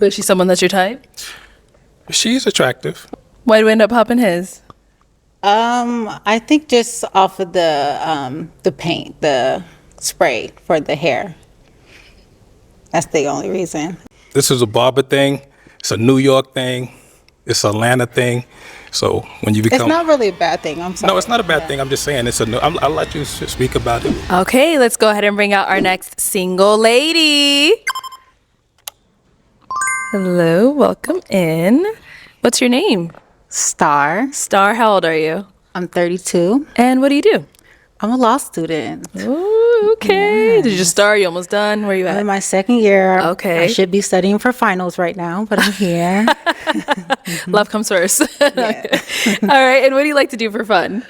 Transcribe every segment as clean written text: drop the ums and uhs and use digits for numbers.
But is she someone that's your type? She's attractive. Why'd we end up popping his? I think just off of the paint, the spray for the hair. That's the only reason. This is a barber thing. It's a New York thing. It's an Atlanta thing. So when you become... It's not really a bad thing. I'm sorry. No, it's not a bad thing. I'm just saying I'll let you speak about it. Okay, let's go ahead and bring out our next single lady. Hello, welcome in. What's your name? Star. Star, how old are you? I'm 32. And what do you do? I'm a law student. Ooh, okay. Yes. Did you just start? You almost done? Where are you at? I'm in my second year. Okay. I should be studying for finals right now, but I'm here. Love comes first. Yeah. All right. And what do you like to do for fun?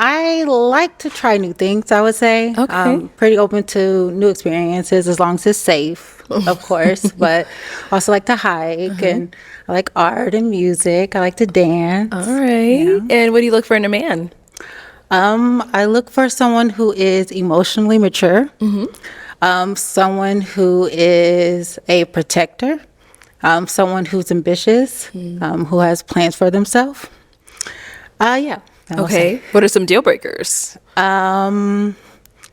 I like to try new things, I would say. Okay. I'm pretty open to new experiences as long as it's safe, of course. But I also like to hike and I like art and music. I like to dance. All right. You know? And what do you look for in a man? I look for someone who is emotionally mature, someone who is a protector, someone who's ambitious, who has plans for themselves. Yeah. Okay. What are some deal breakers? Someone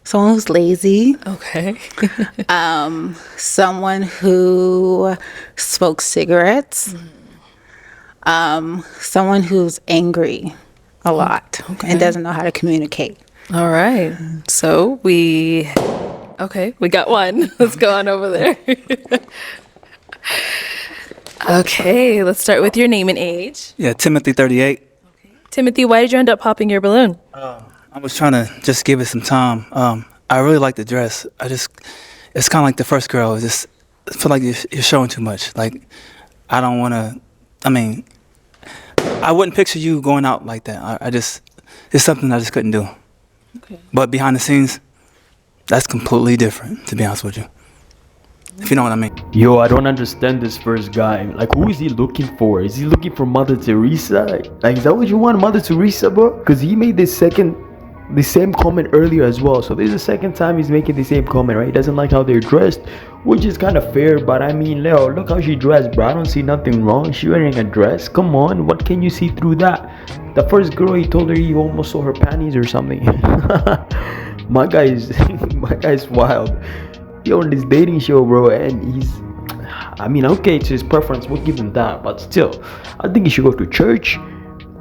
who's lazy. Okay. Someone who smokes cigarettes. Someone who's angry a lot and doesn't know how to communicate. All right. So we got one. Let's go on over there. Okay, let's start with your name and age. Yeah, Timothy, 38. Timothy, why did you end up popping your balloon? I was trying to just give it some time. I really like the dress. It's kind of like the first girl. I feel like you're showing too much. Like, I don't want to, I wouldn't picture you going out like that. It's something I just couldn't do. Okay. But behind the scenes, that's completely different, to be honest with you. If you know what I mean. Yo, I don't understand this first guy. Like, who is he looking for? Is he looking for Mother Teresa? Like, is that what you want, Mother Teresa, bro? Because he made the same comment earlier as well. So this is the second time he's making the same comment, right? He doesn't like how they're dressed, which is kind of fair. But I mean, Leo, look how she dressed, bro. I don't see nothing wrong. She wearing a dress. Come on, what can you see through that? The first girl, he told her he almost saw her panties or something. my guy's wild. He on this dating show, bro, and okay, it's his preference, we'll give him that, but still, I think he should go to church.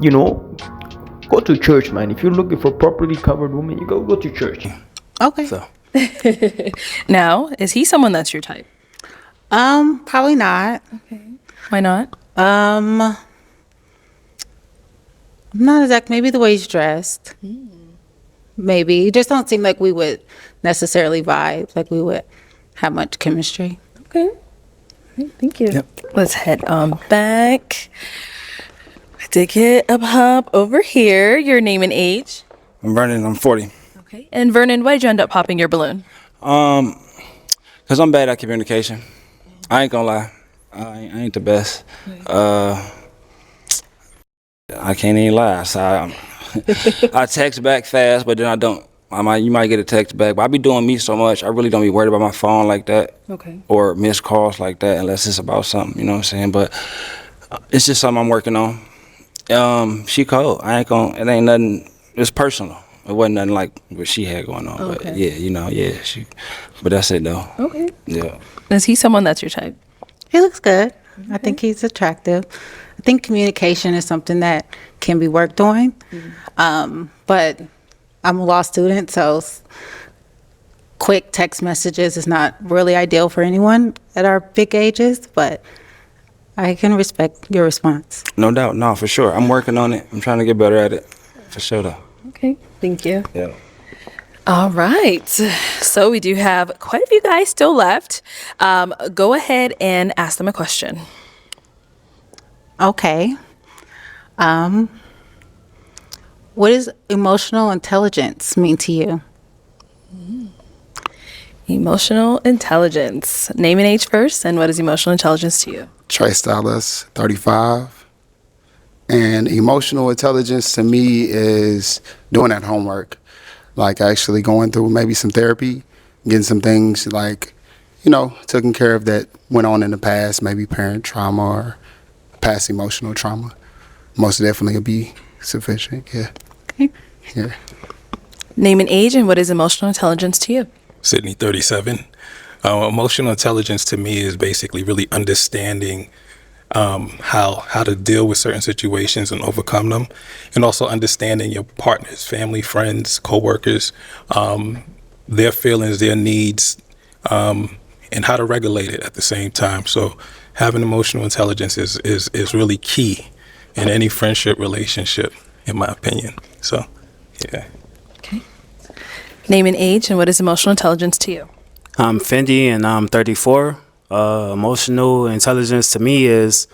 Go to church, man. If you're looking for properly covered women, you go to church. Okay. So, Now, is he someone that's your type? Probably not. Okay. Why not? I'm not exactly. Maybe the way he's dressed. Maybe. It just don't seem like we would necessarily vibe, like we would have much chemistry. Okay. Thank you. Yep. Let's head on back. To get a hop over here, your name and age. I'm Vernon, I'm 40. Okay. And Vernon, why did you end up popping your balloon? Cause I'm bad at communication. I ain't gonna lie, I ain't the best. I can't even lie. So I text back fast, but then I don't. You might get a text back, but I be doing me so much. I really don't be worried about my phone like that, or missed calls like that, unless it's about something. You know what I'm saying? But it's just something I'm working on. She cold. I ain't gonna. It ain't nothing. It's personal. It wasn't nothing like what she had going on. Okay. But yeah. But that's it though. Okay. Yeah. Is he someone that's your type? He looks good. I think he's attractive. I think communication is something that can be worked on. But I'm a law student, so quick text messages is not really ideal for anyone at our big ages, but I can respect your response. No doubt. No, for sure. I'm working on it. I'm trying to get better at it. For sure though. Okay. Thank you. Yeah. All right. So we do have quite a few guys still left. Go ahead and ask them a question. Okay. What does emotional intelligence mean to you? Emotional intelligence. Name and age first, and what is emotional intelligence to you? Trey Stylus, 35. And emotional intelligence to me is doing that homework, like actually going through maybe some therapy, getting some things like, taken care of that went on in the past, maybe parent trauma or past emotional trauma, most definitely will be sufficient. Yeah. Okay. Yeah. Name and age, and what is emotional intelligence to you? Sydney, 37. Emotional intelligence to me is basically really understanding how to deal with certain situations and overcome them, and also understanding your partners, family, friends, coworkers, their feelings, their needs, and how to regulate it at the same time. So having emotional intelligence is really key in any friendship relationship, in my opinion. So, yeah. Okay. Name and age, and what is emotional intelligence to you? I'm Fendi and I'm 34. Emotional intelligence to me is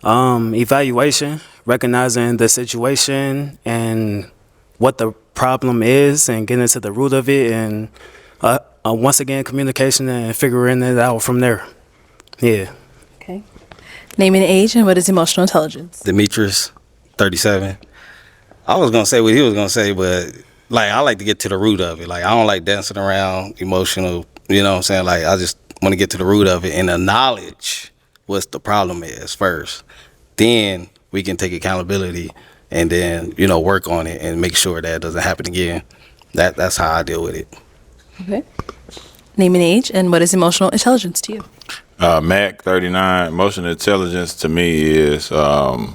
evaluation, recognizing the situation and what the problem is and getting to the root of it, and once again, communication and figuring it out from there. Yeah. Okay. Name and age, and what is emotional intelligence? Demetrius, 37. I was gonna say what he was gonna say, but like I like to get to the root of it. Like I don't like dancing around emotional. You know what I'm saying? Like I just want to get to the root of it and acknowledge what the problem is first. Then we can take accountability and then work on it and make sure that it doesn't happen again. That's how I deal with it. Okay. Name and age, and what is emotional intelligence to you? Mac, 39. Emotional intelligence to me is the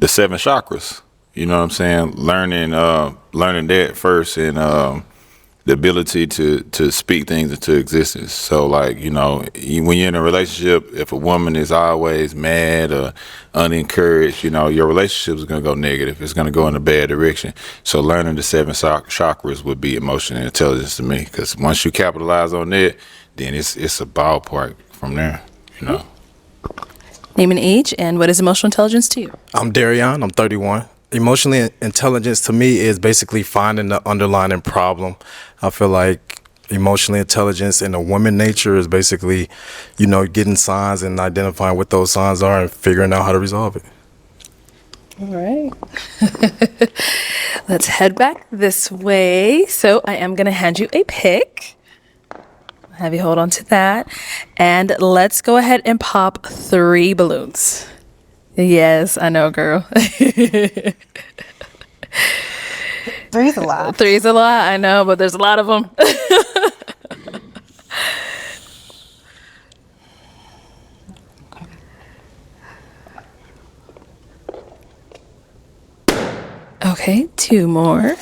7 chakras. You know what I'm saying? Learning that first, and the ability to speak things into existence. So like, when you're in a relationship, if a woman is always mad or unencouraged, your relationship is going to go negative. It's going to go in a bad direction. So learning the 7 chakras would be emotional intelligence to me, because once you capitalize on that, then it's a ballpark from there, Name and age, and what is emotional intelligence to you? I'm Darion, I'm 31. Emotional intelligence to me is basically finding the underlying problem. I feel like emotional intelligence in the woman nature is basically, getting signs and identifying what those signs are and figuring out how to resolve it. All right. Let's head back this way. So I am going to hand you a pick. Have you hold on to that. And let's go ahead and pop 3 balloons. Yes, I know, girl. 3's a lot. 3's a lot, I know, but there's a lot of them. Okay, 2 more.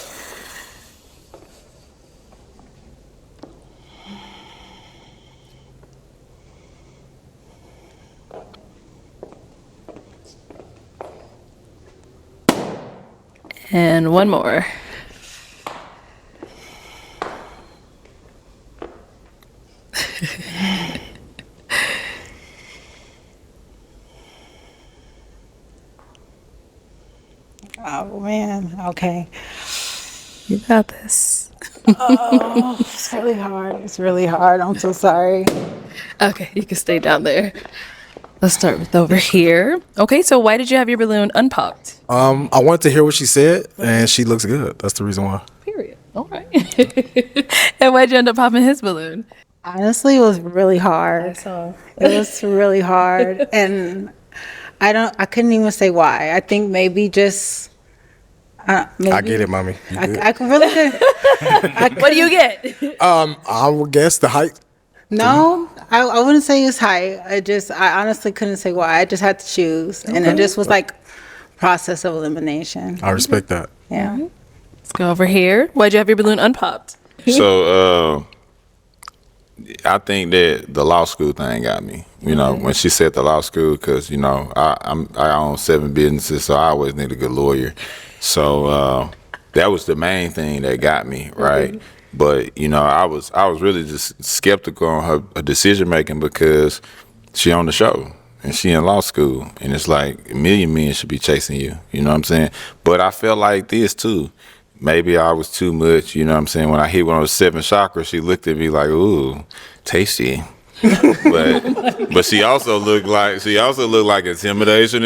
And 1 more. Oh man. Okay. You got this. Oh, it's really hard. It's really hard. I'm so sorry. Okay, you can stay down there. Let's start with over here. Okay, so why did you have your balloon unpopped? I wanted to hear what she said, and she looks good. That's the reason why. Period. All right. And why'd you end up popping his balloon? Honestly, it was really hard. I saw. It was really hard, and I couldn't even say why. I think maybe just. Maybe, I get it, mommy. I could really good. What do you get? I would guess the height. No, I wouldn't say it's high. I honestly couldn't say why. I just had to choose, and it just was like process of elimination. I respect that. Yeah. Let's go over here. Why'd you have your balloon unpopped? So I think that the law school thing got me. When she said the law school, because I own 7 businesses, so I always need a good lawyer. So that was the main thing that got me, right? Mm-hmm. But I was really just skeptical on her decision making, because she on the show and she in law school, and it's like a million men should be chasing you. You know what I'm saying? But I felt like this too. Maybe I was too much. You know what I'm saying? When I hit one of those 7 chakras, she looked at me like, "Ooh, tasty." but she also looked like intimidation.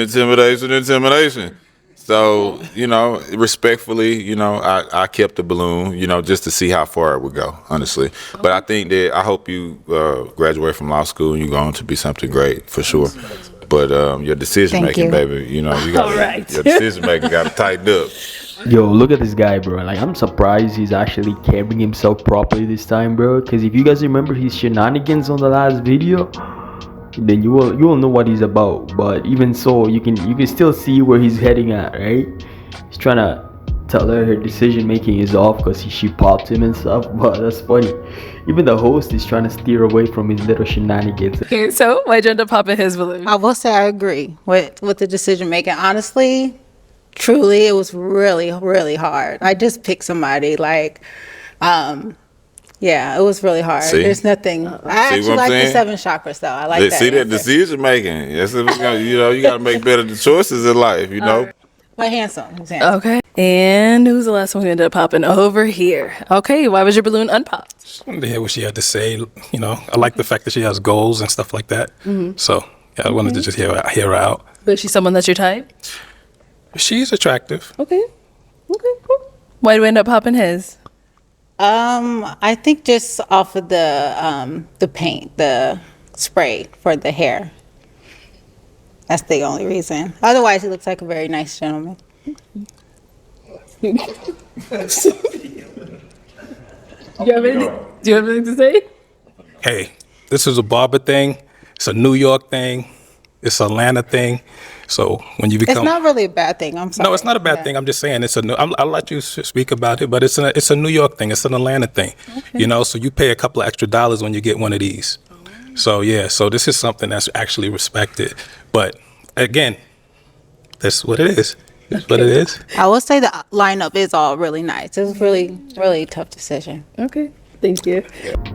So, you know, respectfully, you know, I kept the balloon, you know, just to see how far it would go, honestly. But I think that I hope you graduate from law school and you go on to be something great for sure. But your decision making, baby, you know, you got your decision making got to tighten up. Yo, look at this guy, bro. Like, I'm surprised he's actually carrying himself properly this time, bro. Because if you guys remember his shenanigans on the last video, then you will know what he's about. But even so, you can still see where he's heading at, right? He's trying to tell her decision making is off because she popped him and stuff. But that's funny. Even the host is trying to steer away from his little shenanigans. Okay, so why'd you end up popping his balloon? I will say I agree with the decision making. Honestly, truly, it was really, really hard. I just picked somebody like, yeah, it was really hard. See? There's nothing. I actually like the 7 chakras though. I like that. See that decision making. Yes, you know, you got to make better choices in life, you know. But handsome. Who's handsome? Okay. And who's the last one who ended up popping over here? Okay, why was your balloon unpopped? Just wanted to hear what she had to say. You know, I like the fact that she has goals and stuff like that. So, yeah, I wanted to just hear her out. But is she someone that's your type? She's attractive. Okay. Okay, cool. Why did we end up popping his? I think just off of the paint, the spray for the hair. That's the only reason. Otherwise, he looks like a very nice gentleman. Do you have anything to say? Hey, this is a barber thing. It's a New York thing. It's an Atlanta thing. So when you become, It's not really a bad thing. I'm sorry. no, it's not a bad thing. I'm just saying it's a new. I'll let you speak about it, but it's a New York thing. It's an Atlanta thing. You know, so you pay a couple of extra dollars when you get one of these. So yeah, so this is something that's actually respected. But again, that's what it is. That's what it is. I will say the lineup is all really nice. It was really, really tough decision. Okay. Thank you.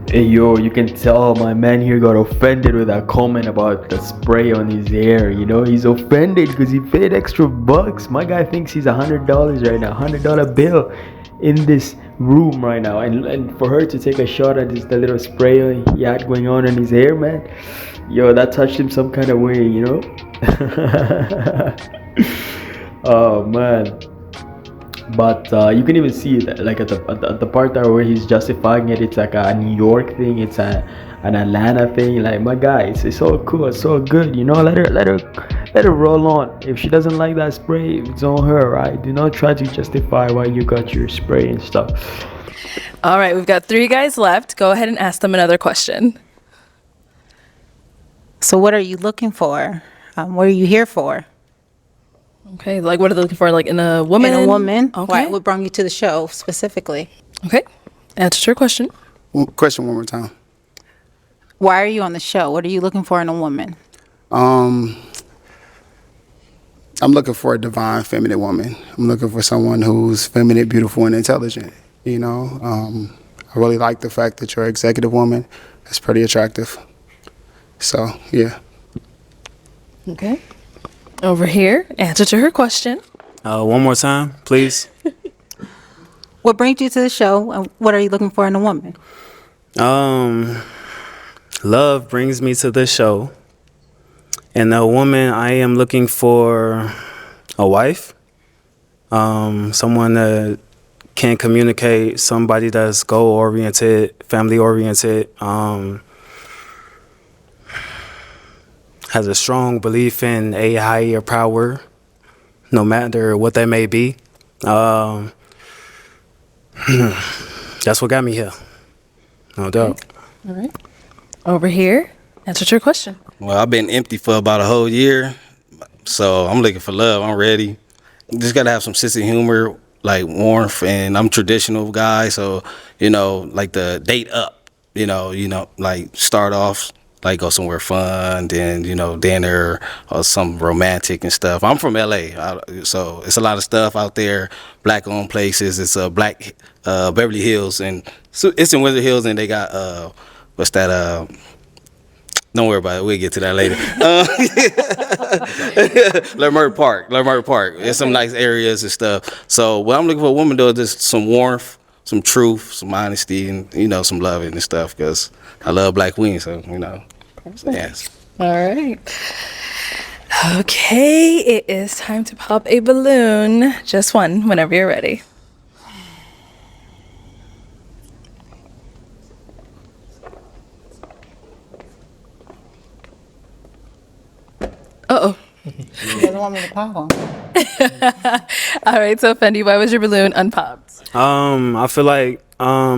Hey, yo, you can tell my man here got offended with that comment about the spray on his hair. You know, he's offended because he paid extra bucks. My guy thinks he's $100 right now, $100 bill in this room right now. And for her to take a shot at the little spray he had going on in his hair, man, yo, that touched him some kind of way, you know? Oh, man. But you can even see it like at the part there where he's justifying it. It's like a New York thing. It's an Atlanta thing. Like, my guy, it's all cool. It's all good. You know, let her roll on. If she doesn't like that spray, it's on her, right? Do not try to justify why you got your spray and stuff. All right, we've got 3 guys left. Go ahead and ask them another question. So what are you looking for? What are you here for? Okay, like what are they looking for? Like in a woman? In a woman. Okay. What brought you to the show specifically? Okay. Answer your question. Question one more time. Why are you on the show? What are you looking for in a woman? I'm looking for a divine feminine woman. I'm looking for someone who's feminine, beautiful, and intelligent. You know, I really like the fact that you're an executive woman. That's pretty attractive. So, yeah. Okay. Over here, answer to her question. One more time, please. What brings you to the show, and what are you looking for in a woman? Love brings me to the show. And a woman, I am looking for a wife, someone that can communicate, somebody that's goal-oriented, family-oriented, has a strong belief in a higher power, no matter what that may be. That's what got me here, no doubt. All right. Over here, answer to your question. Well, I've been empty for about a whole year, so I'm looking for love. I'm ready. Just gotta have some sense of humor, like warmth, and I'm traditional guy, so you know, like the date up. You know, like start off. Like go somewhere fun, then dinner or some romantic and stuff. I'm from LA, so it's a lot of stuff out there. Black-owned places. It's Black Beverly Hills, and so it's in Windsor Hills, and they got what's that? Don't worry about it. We'll get to that later. Leimert Park. There's some nice areas and stuff. So what I'm looking for a woman though is just some warmth, some truth, some honesty, and some loving and stuff. Because I love Black women, so so, yes. All right. Okay, it is time to pop a balloon. Just one, whenever you're ready. Uh-oh. He doesn't want me to pop one. All right, so Fendi, why was your balloon unpopped? I feel like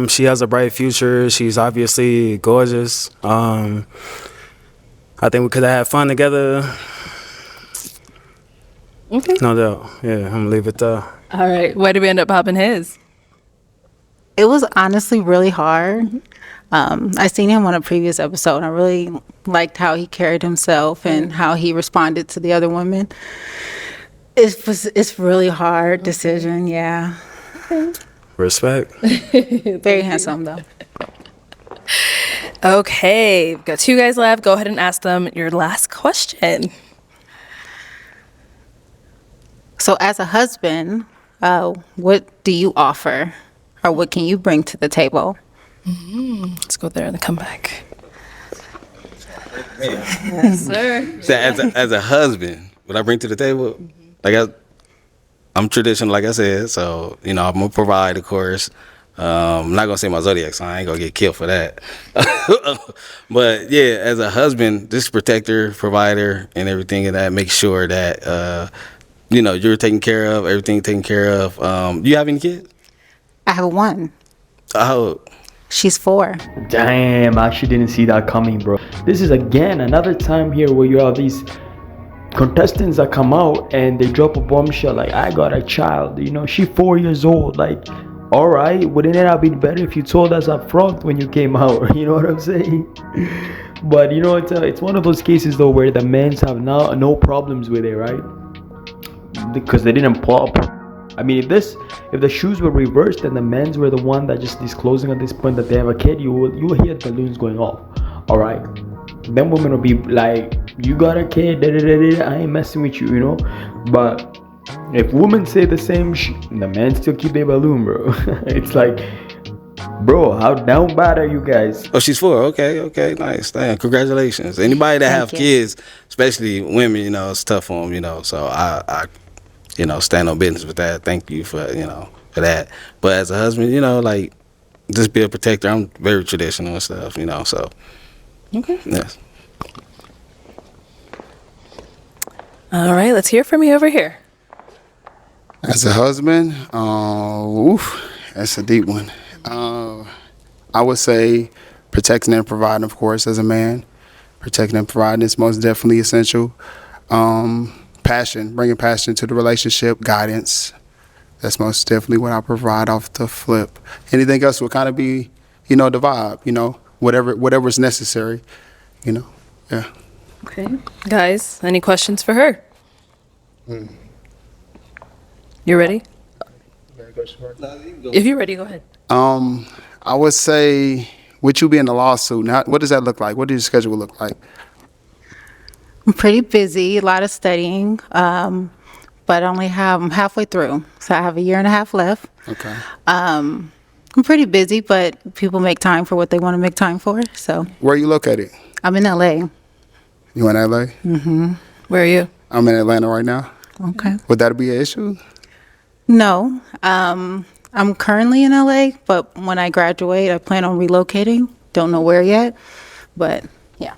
she has a bright future. She's obviously gorgeous. I think we could have had fun together. Okay. No doubt. Yeah, I'm gonna leave it there. All right, why did we end up popping his? It was honestly really hard. I seen him on a previous episode, and I really liked how he carried himself and how he responded to the other women. It's really hard decision, yeah. Respect. Very handsome though. Okay, we've got two guys left. Go ahead and ask them your last question. So as a husband, what do you offer, or what can you bring to the table? Let's go there and then come back. Yes, sir. So as a husband, what I bring to the table, like I'm traditional, like I said. So I'm gonna provide, of course. I'm not gonna say my zodiac sign. I ain't gonna get killed for that. But yeah, as a husband, just protector, provider, and everything of that. Make sure that you're taken care of, everything taken care of. You have any kids? I have one. Oh. She's 4. Damn, I actually didn't see that coming, bro. This is again another time here where you have these contestants that come out and they drop a bombshell like, I got a child, she's 4 years old. Like, all right, wouldn't it have been better if you told us up front when you came out? You know what I'm saying? But it's one of those cases though where the men's have no problems with it, right? Because they didn't pop. I mean, if the shoes were reversed and the men's were the one that just disclosing at this point that they have a kid, you will hear balloons going off. All right, then women will be like, you got a kid, I ain't messing with you, But if women say the same the men still keep their balloon, bro. It's like, bro, how down bad are you guys? Oh, she's 4. Okay, nice. Damn, congratulations. Anybody that have kids, especially women, it's tough for them, So I stand on business with that. Thank you for that. But as a husband, like, just be a protector. I'm very traditional and stuff, So Okay. yes. All right, let's hear from you over here. As a husband, that's a deep one. I would say protecting and providing, of course, as a man. Protecting and providing is most definitely essential. Passion, bringing passion to the relationship, guidance. That's most definitely what I provide off the flip. Anything else would kind of be, the vibe, whatever's necessary, yeah. Okay. Guys, any questions for her? You ready? If you're ready, go ahead. I would say, with you being a lawsuit, now, what does that look like? What does your schedule look like? I'm pretty busy, a lot of studying, but I'm halfway through. So I have a 1.5 years left. Okay. I'm pretty busy, but people make time for what they want to make time for. So Where are you located? I'm in LA. You in LA? Mm-hmm. Where are you? I'm in Atlanta right now. Okay. Would that be an issue? No. I'm currently in LA, but when I graduate, I plan on relocating. Don't know where yet, but yeah.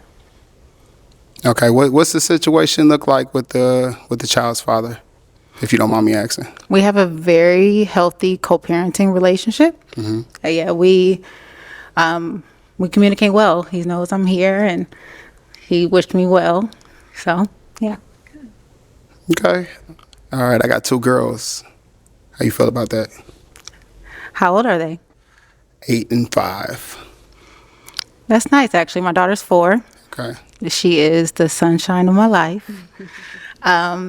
Okay. What's the situation look like with the child's father, if you don't mind me asking? We have a very healthy co-parenting relationship. Mm-hmm. Yeah, we communicate well. He knows I'm here, and he wished me well. So yeah. Okay. All right. I got 2 girls. How you feel about that? How old are they? 8 and 5. That's nice, actually. My daughter's 4. Okay. She is the sunshine of my life.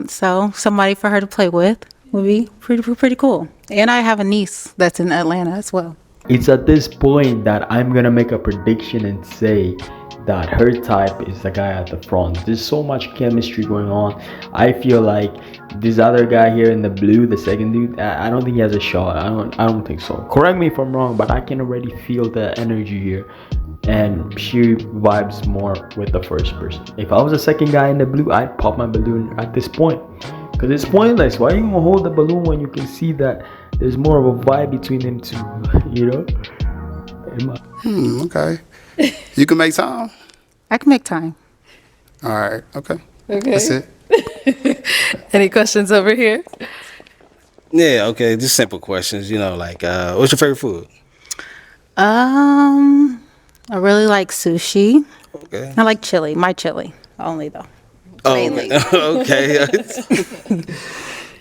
So somebody for her to play with would be pretty cool. And I have a niece that's in Atlanta as well. It's at this point that I'm gonna make a prediction and say that her type is the guy at the front. There's so much chemistry going on. I feel like this other guy here in the blue, the second dude, I don't think he has a shot. I don't think so. Correct me if I'm wrong, but I can already feel the energy here, and she vibes more with the first person. If I was the second guy in the blue, I'd pop my balloon at this point, because it's pointless. Why are you gonna hold the balloon when you can see that there's more of a vibe between them two? You know? Okay. You can make time? I can make time. All right. Okay. Okay. That's it. Any questions over here? Yeah, okay, just simple questions, like what's your favorite food? I really like sushi. Okay. I like chili. My chili only though. Mainly. Okay.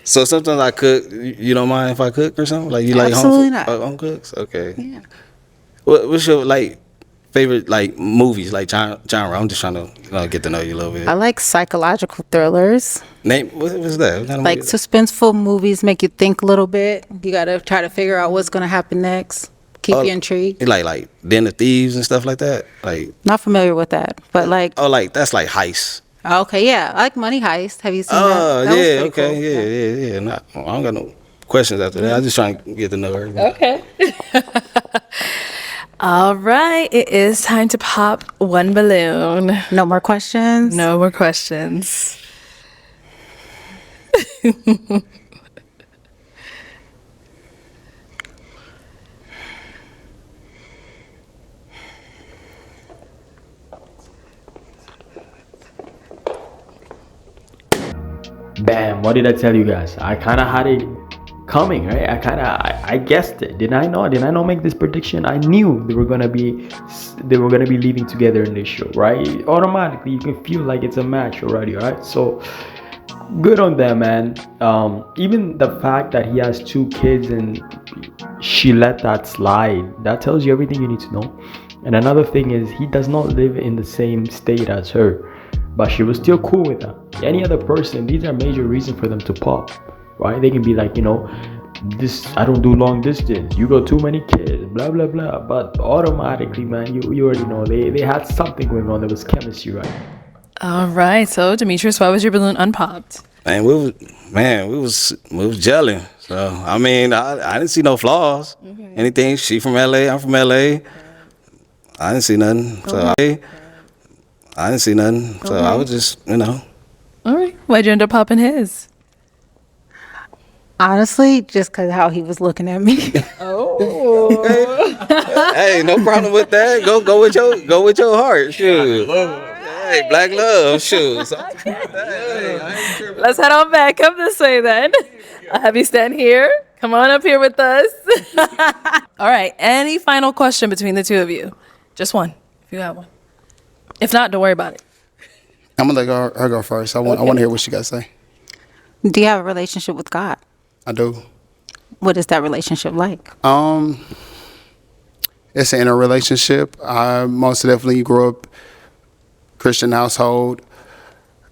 So sometimes I cook. You don't mind if I cook or something? Like you like Absolutely home not. home cooks? Okay. Yeah. What's your favorite movies, genre? I'm just trying to get to know you a little bit. I like psychological thrillers. Name what's that? What kind of Like movie? suspenseful movies make you think a little bit. You gotta try to figure out what's gonna happen next. Keep you intrigued. You like Den of Thieves and stuff like that? Like Not familiar with that, but like that's like heist. okay, yeah, I like Money Heist. Have you seen that? Oh That was yeah, pretty okay, cool. yeah. I don't got no questions after that. I'm just trying to get to know her. Okay. All right. It is time to pop one balloon. No more questions. No more questions. Bam, what did I tell you guys? I kind of had it coming, right? I guessed it. Did I not make this prediction? I knew they were gonna be living together in this show, right? Automatically you can feel like it's a match already, right? So good on them, man. Even the fact that he has 2 kids and she let that slide, that tells you everything you need to know. And another thing is, he does not live in the same state as her, but she was still cool with that. Any other person, these are major reasons for them to pop, right? They can be like, this, I don't do long distance, you got too many kids, blah blah blah, but automatically, man, you already know they had something going on. There was chemistry, right? All right. So, Demetrius, why was your balloon unpopped? Man, we was gelling. So I mean, I didn't see no flaws. Anything. She from LA, I'm from LA. I didn't see nothing. So I didn't see nothing. So I was just, All right. Why'd you end up popping his? Honestly, just because how he was looking at me. Hey, no problem with that. Go with your heart. Shoot. Hey, black love. Shoot. Let's head on back. Come this way then. I'll have you stand here. Come on up here with us. All right. Any final question between the two of you? Just one, if you have one. If not, don't worry about it. I'm gonna let her go first. I want to hear what she got to say. Do you have a relationship with God? I do. What is that relationship like? It's an interrelationship. I most definitely grew up Christian household.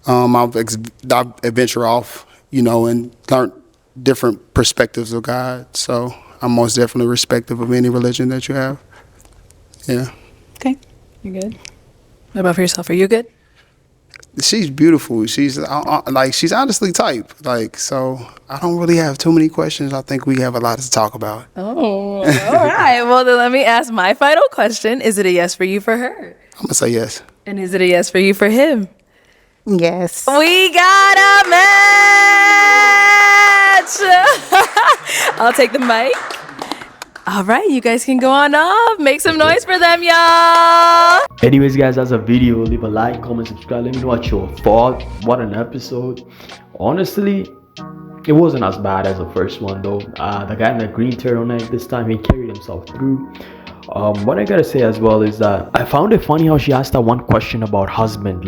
I've ventured off, and learned different perspectives of God. So I'm most definitely respectful of any religion that you have. Yeah. Okay. You good? What about for yourself? Are you good? She's beautiful. She's she's honestly type. So I don't really have too many questions. I think we have a lot to talk about. Oh, all right. Well, then let me ask my final question. Is it a yes for you for her? I'm gonna say yes. And is it a yes for you for him? Yes. We got a match! I'll take the mic. All right, you guys can go on off. Make some noise for them, y'all. Anyways, guys, that's a video. Leave a like, comment, subscribe. Let me know what your thought. What an episode. Honestly, it wasn't as bad as the first one though. The guy in the green turtleneck, this time he carried himself through. What I gotta say as well is that I found it funny how she asked that one question about husband,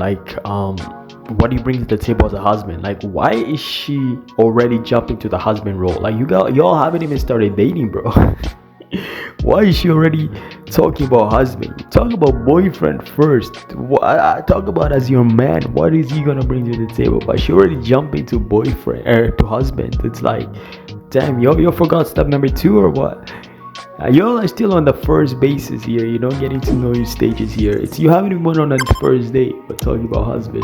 what do you bring to the table as a husband? Why is she already jumping to the husband role? Y'all haven't even started dating, bro. Why is she already talking about husband? Talk about boyfriend first. I talk about as your man. What is he gonna bring to the table? But she already jumping to boyfriend or to husband. It's like, damn, you forgot step number 2 or what? Y'all are still on the first basis here, you know, getting to know your stages here. It's you haven't even on the first date, but talking about husband.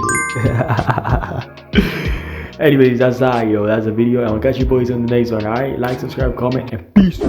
Anyways, that's that, yo. That's the video. I'll catch you boys on the next one. Alright, like, subscribe, comment, and peace.